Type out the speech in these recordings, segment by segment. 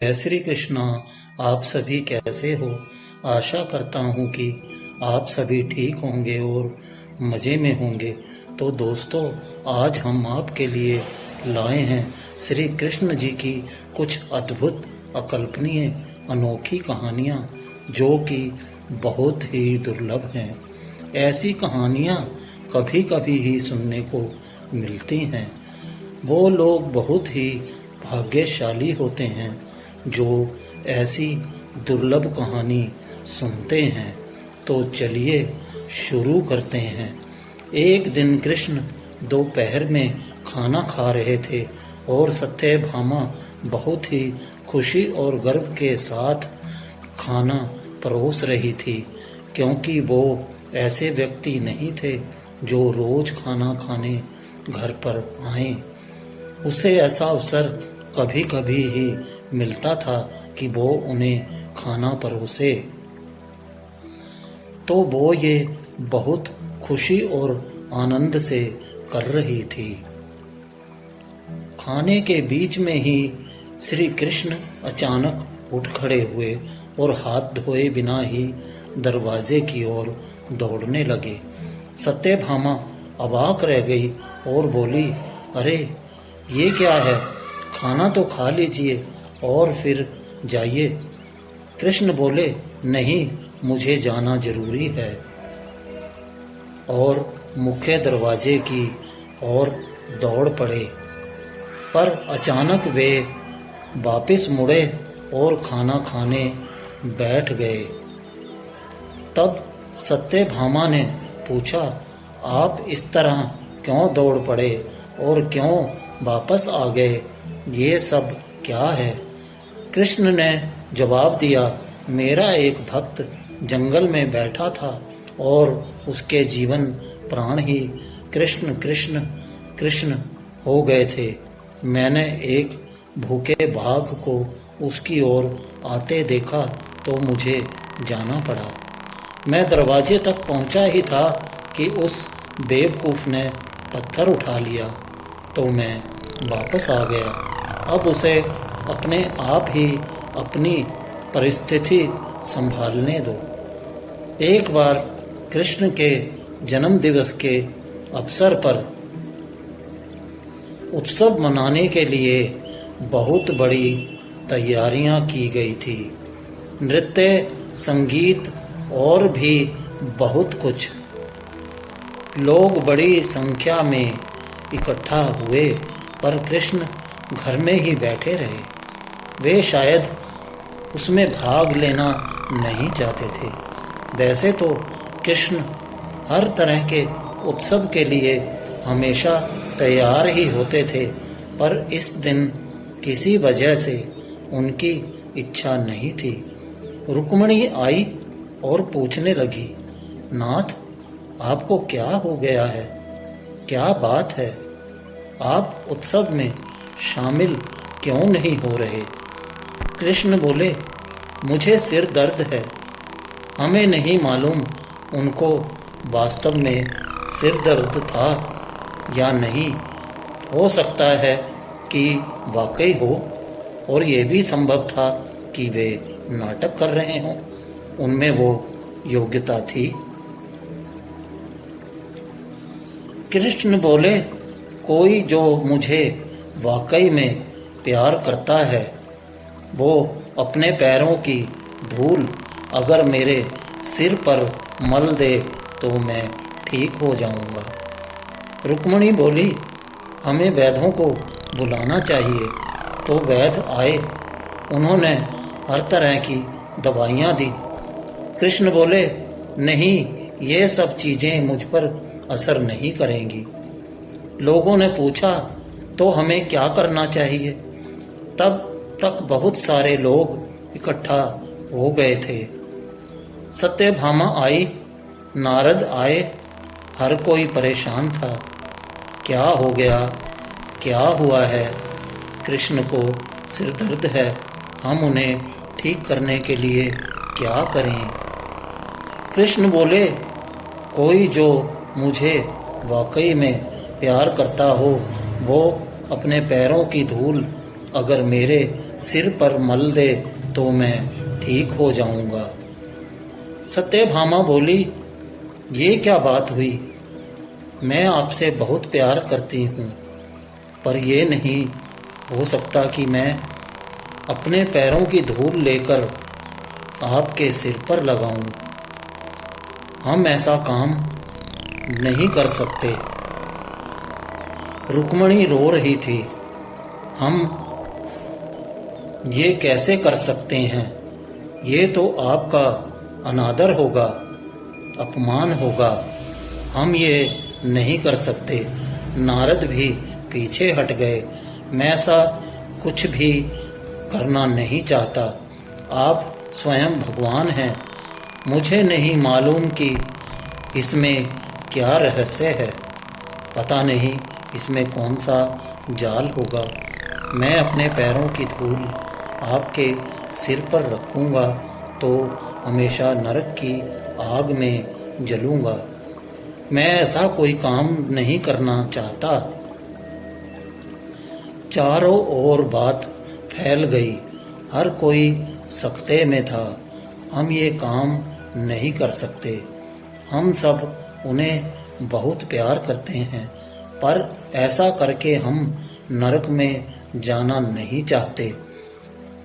जय श्री कृष्णा। आप सभी कैसे हो? आशा करता हूँ कि आप सभी ठीक होंगे और मज़े में होंगे। तो दोस्तों, आज हम आपके लिए लाए हैं श्री कृष्ण जी की कुछ अद्भुत, अकल्पनीय, अनोखी कहानियाँ जो कि बहुत ही दुर्लभ हैं। ऐसी कहानियाँ कभी कभी ही सुनने को मिलती हैं। वो लोग बहुत ही भाग्यशाली होते हैं जो ऐसी दुर्लभ कहानी सुनते हैं। तो चलिए शुरू करते हैं। एक दिन कृष्ण दोपहर में खाना खा रहे थे और सत्यभामा बहुत ही खुशी और गर्व के साथ खाना परोस रही थी, क्योंकि वो ऐसे व्यक्ति नहीं थे जो रोज खाना खाने घर पर आए। उसे ऐसा अवसर कभी कभी ही मिलता था कि वो उन्हें खाना परोसे। तो वो ये बहुत खुशी और आनंद से कर रही थी। खाने के बीच में ही श्री कृष्ण अचानक उठ खड़े हुए और हाथ धोए बिना ही दरवाजे की ओर दौड़ने लगे। सत्यभामा अवाक रह गई और बोली, अरे ये क्या है? खाना तो खा लीजिए और फिर जाइए। कृष्ण बोले, नहीं, मुझे जाना जरूरी है, और मुख्य दरवाजे की ओर दौड़ पड़े। पर अचानक वे वापस मुड़े और खाना खाने बैठ गए। तब सत्यभामा ने पूछा, आप इस तरह क्यों दौड़ पड़े और क्यों वापस आ गए? ये सब क्या है? कृष्ण ने जवाब दिया, मेरा एक भक्त जंगल में बैठा था और उसके जीवन प्राण ही कृष्ण कृष्ण कृष्ण हो गए थे। मैंने एक भूखे बाघ को उसकी ओर आते देखा तो मुझे जाना पड़ा। मैं दरवाजे तक पहुंचा ही था कि उस बेवकूफ ने पत्थर उठा लिया, तो मैं वापस आ गया। अब उसे अपने आप ही अपनी परिस्थिति संभालने दो। एक बार कृष्ण के जन्म दिवस के अवसर पर उत्सव मनाने के लिए बहुत बड़ी तैयारियां की गई थी। नृत्य, संगीत और भी बहुत कुछ। लोग बड़ी संख्या में इकट्ठा हुए, पर कृष्ण घर में ही बैठे रहे। वे शायद उसमें भाग लेना नहीं चाहते थे। वैसे तो कृष्ण हर तरह के उत्सव के लिए हमेशा तैयार ही होते थे, पर इस दिन किसी वजह से उनकी इच्छा नहीं थी। रुक्मिणी आई और पूछने लगी, नाथ, आपको क्या हो गया है? क्या बात है? आप उत्सव में शामिल क्यों नहीं हो रहे? कृष्ण बोले, मुझे सिर दर्द है। हमें नहीं मालूम उनको वास्तव में सिर दर्द था या नहीं। हो सकता है कि वाकई हो, और ये भी संभव था कि वे नाटक कर रहे हों। उनमें वो योग्यता थी। कृष्ण बोले, कोई जो मुझे वाकई में प्यार करता है, वो अपने पैरों की धूल अगर मेरे सिर पर मल दे तो मैं ठीक हो जाऊंगा। रुक्मिणी बोली, हमें वैद्यों को बुलाना चाहिए। तो वैद्य आए। उन्होंने हर तरह की दवाइयाँ दी। कृष्ण बोले, नहीं, ये सब चीज़ें मुझ पर असर नहीं करेंगी। लोगों ने पूछा, तो हमें क्या करना चाहिए? तब तक बहुत सारे लोग इकट्ठा हो गए थे। सत्यभामा आई, नारद आए, हर कोई परेशान था। क्या हो गया? क्या हुआ है? कृष्ण को सिर दर्द है, हम उन्हें ठीक करने के लिए क्या करें? कृष्ण बोले, कोई जो मुझे वाकई में प्यार करता हो, वो अपने पैरों की धूल अगर मेरे सिर पर मल दे तो मैं ठीक हो जाऊंगा। सत्यभामा बोली, ये क्या बात हुई? मैं आपसे बहुत प्यार करती हूँ, पर यह नहीं हो सकता कि मैं अपने पैरों की धूल लेकर आपके सिर पर लगाऊं। हम ऐसा काम नहीं कर सकते। रुक्मणी रो रही थी। हम ये कैसे कर सकते हैं? ये तो आपका अनादर होगा, अपमान होगा। हम ये नहीं कर सकते। नारद भी पीछे हट गए। मैं ऐसा कुछ भी करना नहीं चाहता। आप स्वयं भगवान हैं। मुझे नहीं मालूम कि इसमें क्या रहस्य है। पता नहीं इसमें कौन सा जाल होगा। मैं अपने पैरों की धूल आपके सिर पर रखूंगा तो हमेशा नरक की आग में जलूंगा। मैं ऐसा कोई काम नहीं करना चाहता। चारों ओर बात फैल गई। हर कोई सकते में था। हम ये काम नहीं कर सकते। हम सब उन्हें बहुत प्यार करते हैं, पर ऐसा करके हम नरक में जाना नहीं चाहते।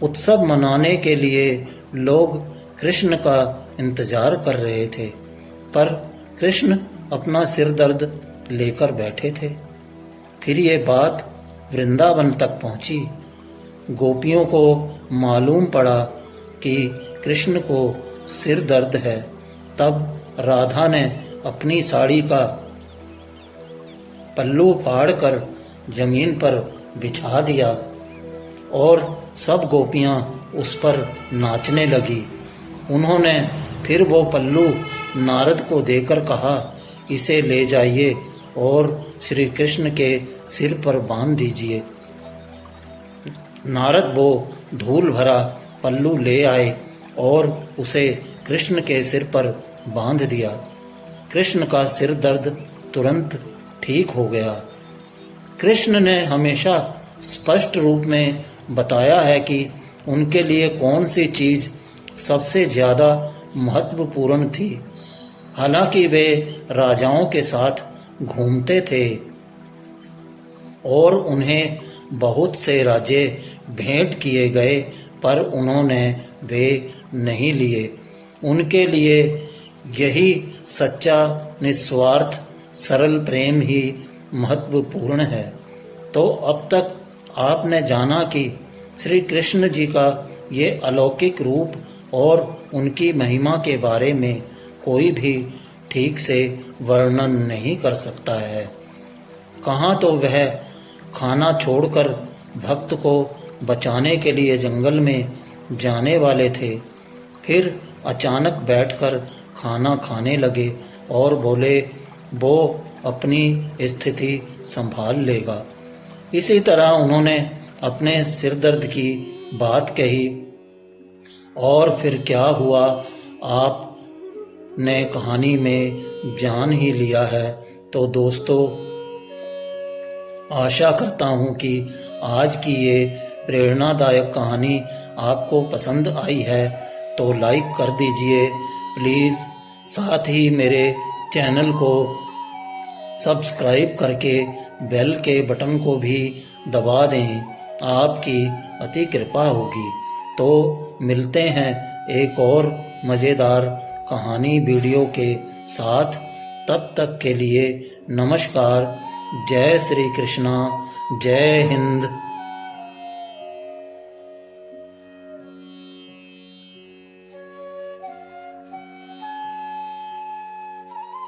उत्सव मनाने के लिए लोग कृष्ण का इंतजार कर रहे थे, पर कृष्ण अपना सिर दर्द लेकर बैठे थे। फिर ये बात वृंदावन तक पहुंची। गोपियों को मालूम पड़ा कि कृष्ण को सिर दर्द है। तब राधा ने अपनी साड़ी का पल्लू फाड़कर जमीन पर बिछा दिया और सब गोपियां उस पर नाचने लगी। उन्होंने फिर वो पल्लू नारद को देकर कहा, इसे ले जाइए और श्री कृष्ण के सिर पर बांध दीजिए। नारद वो धूल भरा पल्लू ले आए और उसे कृष्ण के सिर पर बांध दिया। कृष्ण का सिर दर्द तुरंत ठीक हो गया। कृष्ण ने हमेशा स्पष्ट रूप में बताया है कि उनके लिए कौन सी चीज सबसे ज्यादा महत्वपूर्ण थी। हालांकि वे राजाओं के साथ घूमते थे और उन्हें बहुत से राज्य भेंट किए गए, पर उन्होंने वे नहीं लिए। उनके लिए यही सच्चा निस्वार्थ सरल प्रेम ही महत्वपूर्ण है। तो अब तक आपने जाना कि श्री कृष्ण जी का ये अलौकिक रूप और उनकी महिमा के बारे में कोई भी ठीक से वर्णन नहीं कर सकता है। कहाँ तो वह खाना छोड़कर भक्त को बचाने के लिए जंगल में जाने वाले थे, फिर अचानक बैठकर खाना खाने लगे और बोले वो अपनी स्थिति संभाल लेगा। इसी तरह उन्होंने अपने सिर दर्द की बात कही और फिर क्या हुआ आपने कहानी में जान ही लिया है। तो दोस्तों, आशा करता हूँ कि आज की ये प्रेरणादायक कहानी आपको पसंद आई है, तो लाइक कर दीजिए प्लीज़। साथ ही मेरे चैनल को सब्सक्राइब करके बेल के बटन को भी दबा दें। आपकी अति कृपा होगी। तो मिलते हैं एक और मज़ेदार कहानी वीडियो के साथ। तब तक के लिए नमस्कार। जय श्री कृष्णा, जय हिंद।